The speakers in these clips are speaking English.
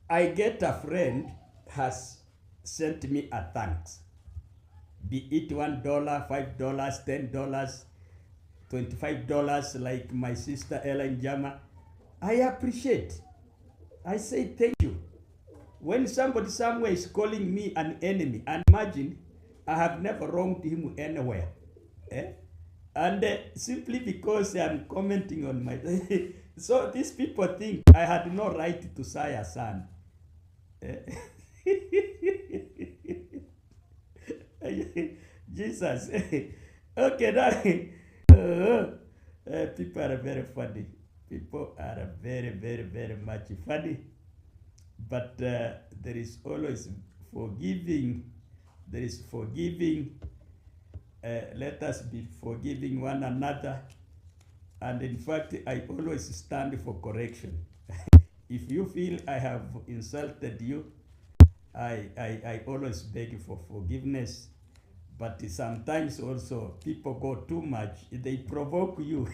I get a friend has sent me a thanks, be it $1, $5, $10, $25, like my sister Ellen Jama. I appreciate. I say thank you. When somebody somewhere is calling me an enemy, and imagine I have never wronged him anywhere. Eh? And simply because I'm commenting on my so these people think I had no right to say a son. Eh? Jesus. Okay, now people are very funny. People are very, very, very much funny. But there is always forgiving. There is forgiving. Let us be forgiving one another. And in fact, I always stand for correction. If you feel I have insulted you, I always beg for forgiveness. But sometimes also people go too much. They provoke you.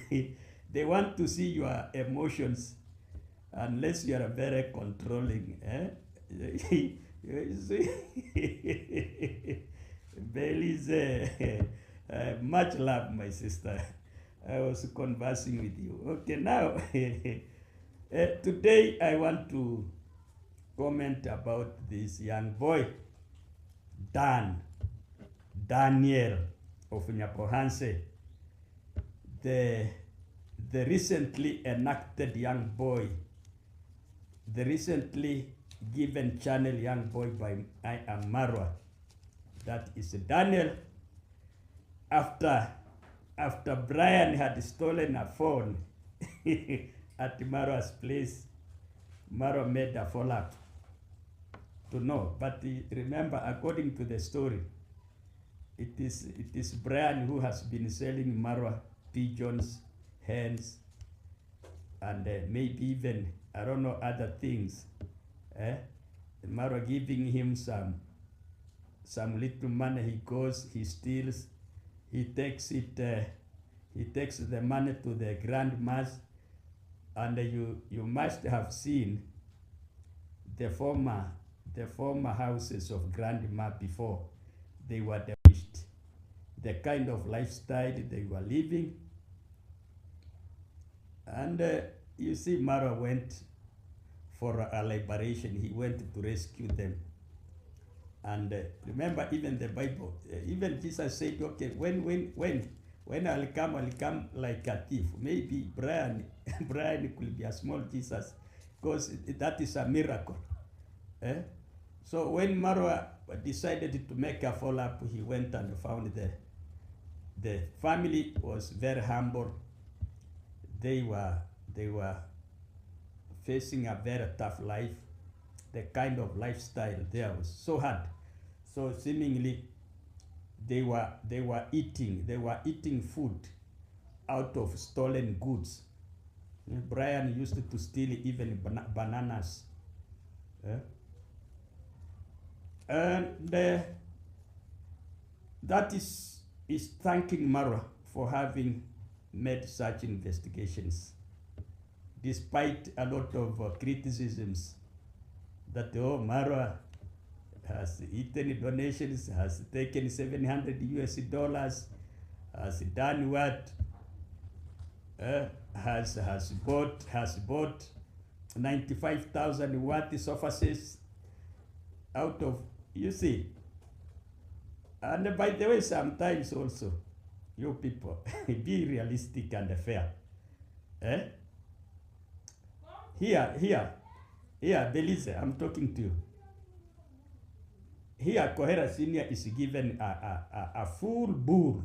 They want to see your emotions. Unless you are very controlling. Belize, much love, my sister. I was conversing with you. Okay, now, today I want to comment about this young boy, Daniel of Nyapohanse, the recently enacted young boy, the recently given channel young boy by I Am Marwa. That is Daniel. After Brian had stolen a phone at Marwa's place, Marwa made a follow-up to know. But remember, according to the story, it is Brian who has been selling Marwa pigeons, hens, and maybe even, I don't know, other things. Marwa giving him some little money. He goes, he steals, he takes it, he takes the money to the grandmas, and you must have seen the former houses of grandma before they were demolished, the kind of lifestyle they were living. And you see, Marwa went for a liberation. He went to rescue them. And remember, even the Bible, even Jesus said, okay, when I'll come like a thief. Maybe Brian could be a small Jesus, because that is a miracle. So when Marwa decided to make a follow-up, he went and found the family was very humble. They were facing a very tough life. The kind of lifestyle there was so hard. So seemingly they were eating food out of stolen goods. Brian used to steal even bananas. And that is thanking Marwa for having made such investigations, despite a lot of criticisms that Marwa has eaten donations, has taken $700, has done what, has bought 95,000 worth surfaces out of, you see. And by the way, sometimes also, you people, be realistic and fair. Here, Belize, I'm talking to you. Here, Kohera Senior is given a full bull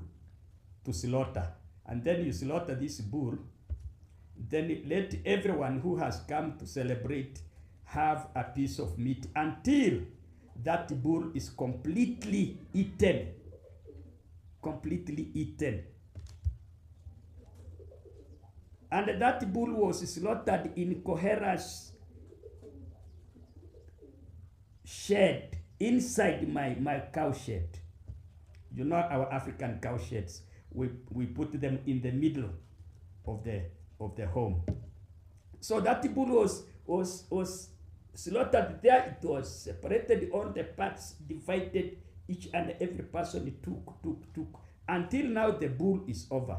to slaughter. And then you slaughter this bull, then let everyone who has come to celebrate have a piece of meat until that bull is completely eaten. Completely eaten. And that bull was slaughtered in Kohera's shed, inside my cow shed. You know our African cow sheds, we put them in the middle of the home. So that bull was slaughtered there, it was separated on the parts, divided, each and every person took, until now the bull is over.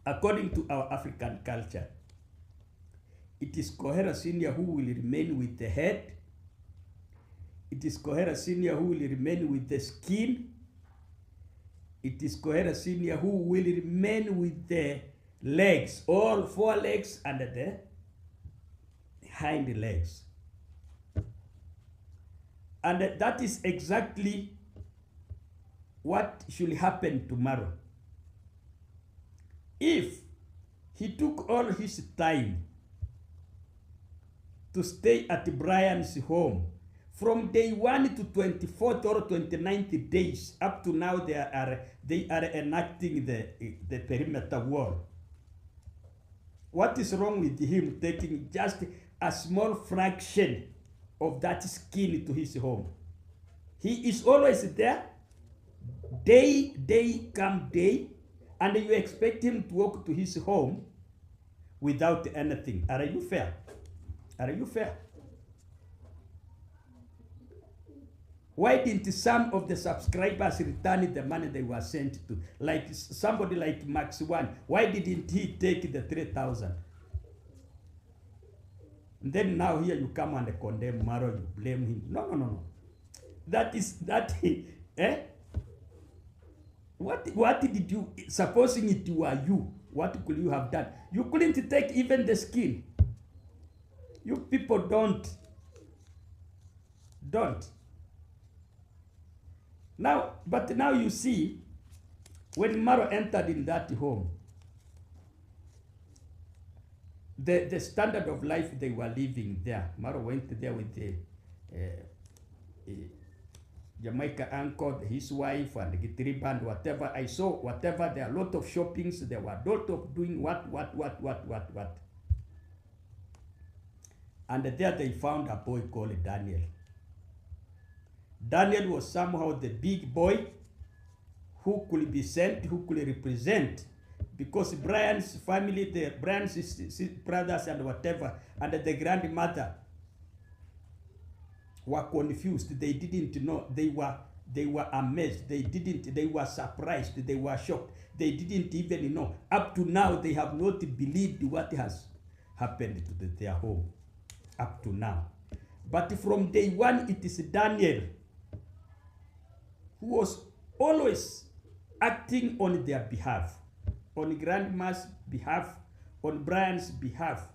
According to our African culture, it is Kohera Senior who will remain with the head. It is Kohera Senior who will remain with the skin. It is Kohera Senior who will remain with the legs, all 4 legs and the hind legs. And that is exactly what should happen tomorrow. If he took all his time to stay at Brian's home, from day 1 to 24th or 29th days, up to now they are enacting the perimeter wall. What is wrong with him taking just a small fraction of that skin to his home? He is always there, day come day, and you expect him to walk to his home without anything. Are you fair? Are you fair? Why didn't some of the subscribers return the money they were sent to? Like somebody like Max One, why didn't he take the 3,000? Then now here you come and condemn Maro, you blame him. No. That, eh? What did you, supposing it were you, what could you have done? You couldn't take even the skin. You people don't. Now, but now you see, when Maro entered in that home, the standard of life they were living there, Maro went there with the Jamaica uncle, his wife, and the Gitiri band, whatever. I saw whatever, there are a lot of shoppings, there were a lot of doing what. And there they found a boy called Daniel. Daniel was somehow the big boy who could be sent, who could represent, because Brian's family, Brian's brothers and whatever, and the grandmother were confused. They didn't know. They were amazed. They were surprised. They were shocked. They didn't even know. Up to now, they have not believed what has happened to their home. Up to now. But from day 1, it is Daniel who was always acting on their behalf, on grandma's behalf, on Brian's behalf.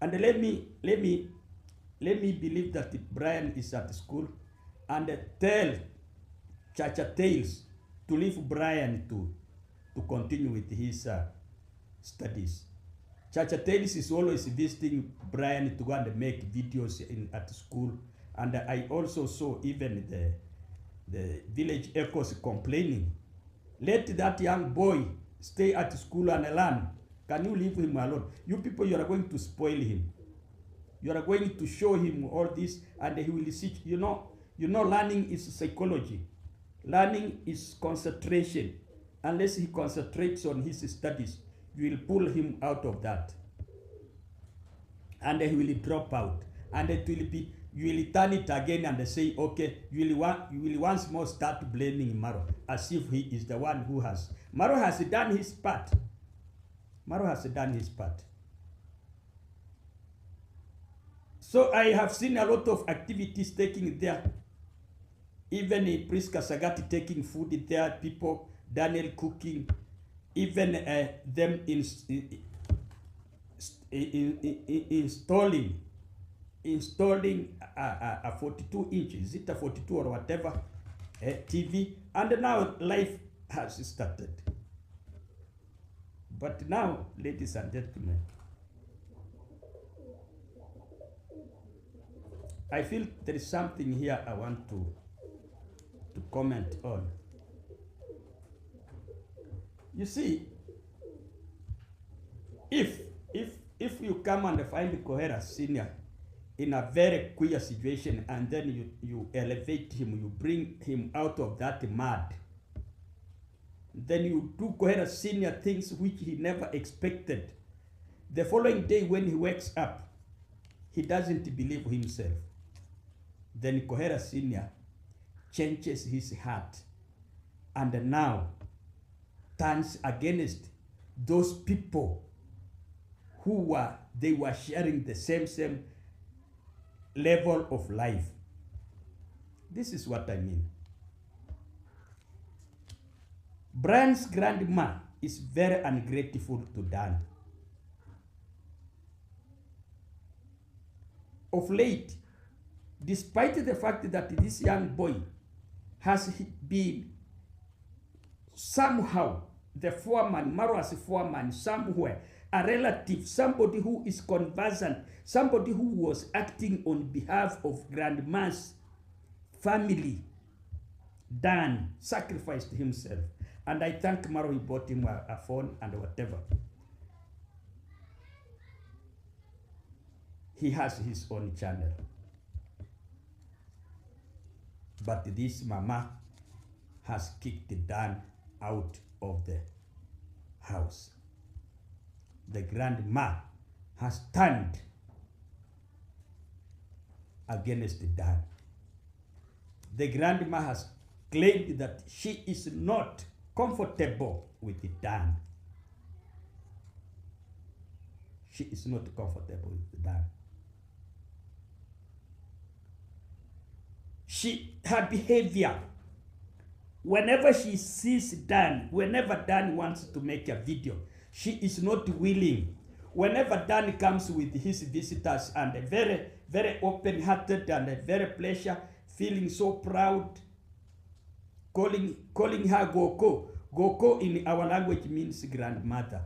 And let me believe that Brian is at school and tell Chacha Tales to leave Brian to continue with his studies. Chacha Tales is always visiting Brian to go and make videos at school. And I also saw even the village echoes complaining, let that young boy stay at school and learn. Can you leave him alone? You people, you are going to spoil him. You are going to show him all this, and he will see. You know, learning is psychology. Learning is concentration. Unless he concentrates on his studies, you will pull him out of that. And he will drop out. And it will be, you will turn it again and say, okay, you will once more start blaming Maro, as if he is the one who has. Maro has done his part. Maro has done his part. So I have seen a lot of activities taking there. Even Priska Sagati taking food there, people, Daniel cooking, even them installing a 42 inches, is it a 42 or whatever, TV, and now life has started. But now, ladies and gentlemen, I feel there is something here I want to comment on. You see, if you come and find Kohera Senior in a very queer situation, and then you elevate him, you bring him out of that mud, then you do Kohera Senior things which he never expected. The following day when he wakes up, he doesn't believe himself. Then Kohera Senior changes his heart and now turns against those people who they were sharing the same level of life. This is what I mean. Brian's grandma is very ungrateful to Dan. Of late, despite the fact that this young boy has been somehow the foreman, Marwa's foreman, somewhere, a relative, somebody who is conversant, somebody who was acting on behalf of grandma's family, Dan sacrificed himself. And I thank Maro, he bought him a phone and whatever. He has his own channel. But this mama has kicked Dan out of the house. The grandma has turned against Dan. The grandma has claimed that she is not comfortable with Dan. She is not comfortable with Dan. Her behavior, whenever she sees Dan, whenever Dan wants to make a video, she is not willing. Whenever Dan comes with his visitors and very, very open-hearted and very pleasure, feeling so proud, calling her Goko. Goko in our language means grandmother.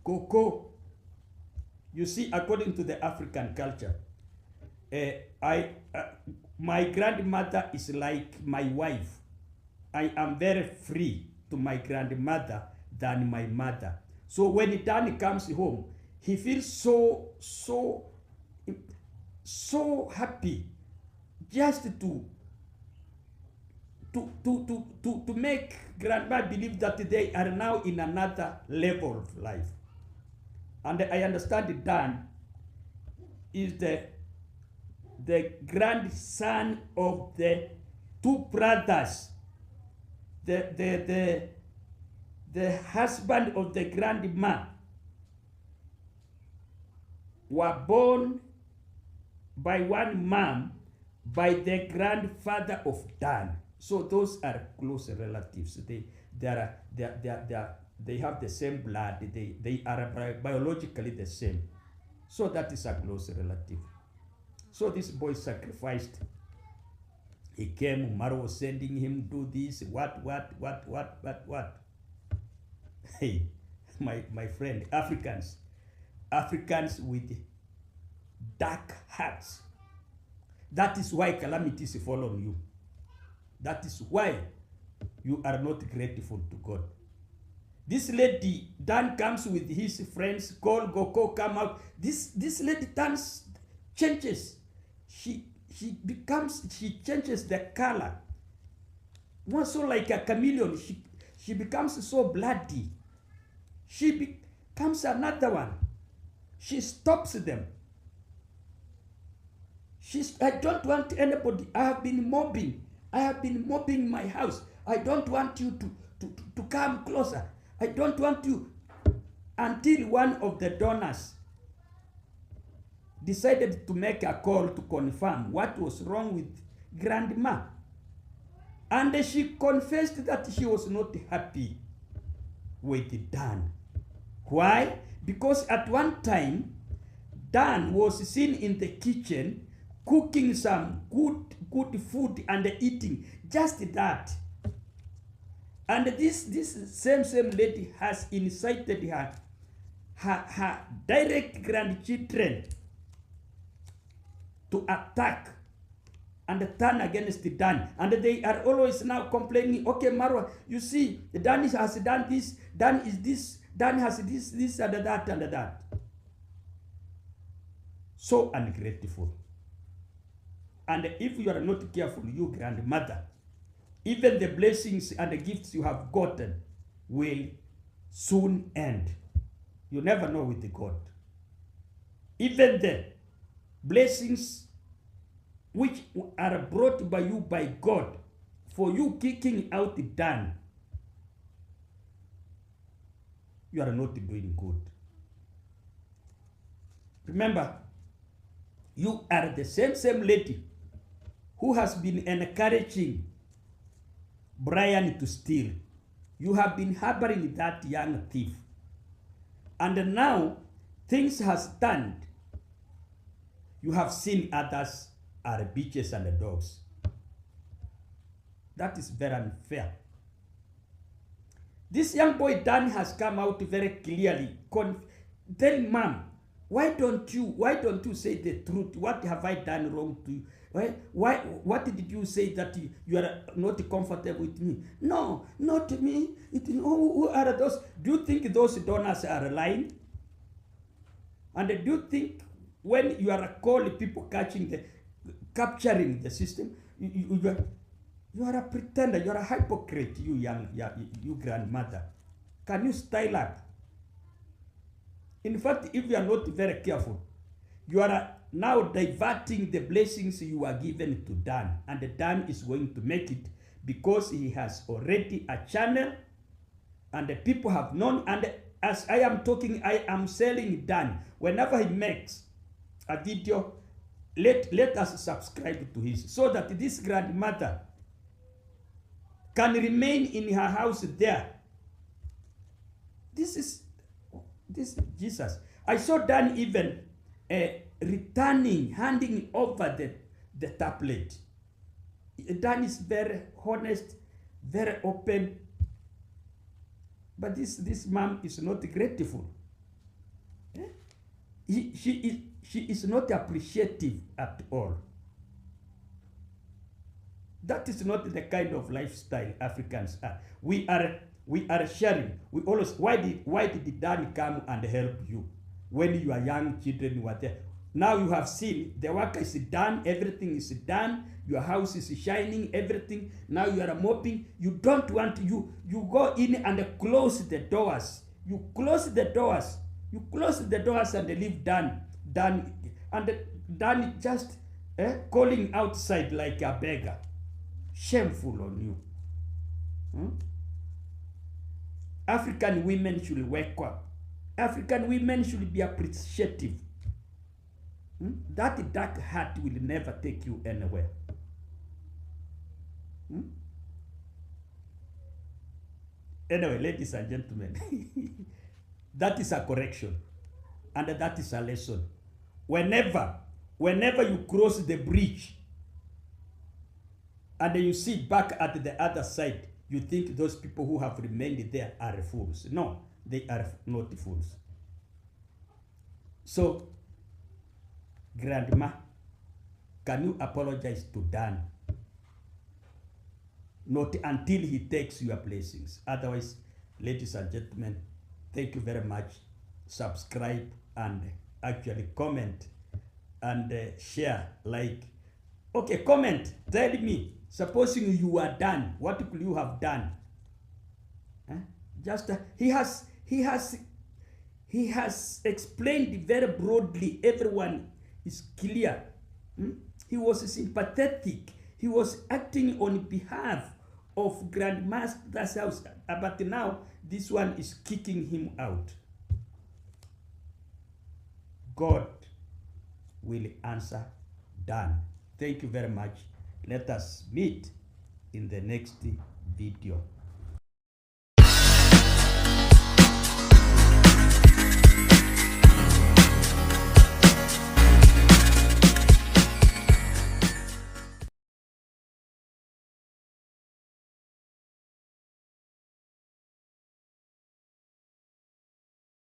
Goko. You see, according to the African culture, my grandmother is like my wife. I am very free to my grandmother than my mother. So when Dan comes home, he feels so happy just to make grandma believe that they are now in another level of life. And I understand Dan is the grandson of the two brothers, the husband of the grandma were born by one mom by the grandfather of Dan. So those are close relatives. They have the same blood. They are biologically the same. So that is a close relative. So this boy sacrificed. He came, Maro was sending him do this, what. Hey, my friend, Africans with dark hearts. That is why calamities follow you. That is why you are not grateful to God. This lady, Dan comes with his friends, call Goko, come out. This lady changes. She changes the color. More so like a chameleon. She becomes so bloody. She becomes another one. She stops them. I don't want anybody. I have been mobbing my house. I don't want you to come closer. I don't want you. Until one of the donors decided to make a call to confirm what was wrong with grandma. And she confessed that she was not happy with Dan. Why? Because at one time, Dan was seen in the kitchen cooking some good food and eating. Just that. And this same lady has incited her direct grandchildren to attack and turn against Dan. And they are always now complaining, okay, Marwa, you see, Dan has done this, Dan is this, Dan has this and that. So ungrateful. And if you are not careful, you grandmother, even the blessings and the gifts you have gotten will soon end. You never know with God. Even then, blessings which are brought by you by God, for you kicking out Dan, you are not doing good. Remember, you are the same lady who has been encouraging Brian to steal. You have been harboring that young thief. And now things has turned. You have seen others are bitches and dogs. That is very unfair. This young boy Dan has come out very clearly, telling Mom, why don't you say the truth? What have I done wrong to you? What did you say that you are not comfortable with me? No, not me. Who are those? Do you think those donors are lying? And do you think when you are calling people capturing the system, you are a pretender, you are a hypocrite, you grandmother. Can you style up? In fact, if you are not very careful, you are now diverting the blessings you are given to Dan, and Dan is going to make it because he has already a channel, and the people have known. And as I am talking, I am selling Dan. Whenever he makes a video, let us subscribe to his, so that this grandmother can remain in her house there. This is Jesus. I saw Dan even handing over the tablet. Dan is very honest, very open. But this mom is not grateful. She is not appreciative at all. That is not the kind of lifestyle Africans are. We are sharing. We always, why did Dan come and help you when your young children were there? Now you have seen the work is done, everything is done, your house is shining, everything. Now you are mopping. You don't want, you go in and close the doors. You close the doors. You close the doors and leave Dan just calling outside like a beggar. Shameful on you. African women should wake up. African women should be appreciative. That dark heart will never take you anywhere. Anyway, ladies and gentlemen, that is a correction, and that is a lesson. Whenever you cross the bridge and you see back at the other side, you think those people who have remained there are fools. No, they are not fools. So, Grandma, can you apologize to Dan? Not until he takes your blessings. Otherwise, ladies and gentlemen, thank you very much. Subscribe and actually comment and share, like. Okay, comment. Tell me, supposing you are done, what could you have done? Just he has explained very broadly. Everyone is clear. He was sympathetic. He was acting on behalf of Grandmaster's house. But now this one is kicking him out. God will answer Dan. Thank you very much. Let us meet in the next video.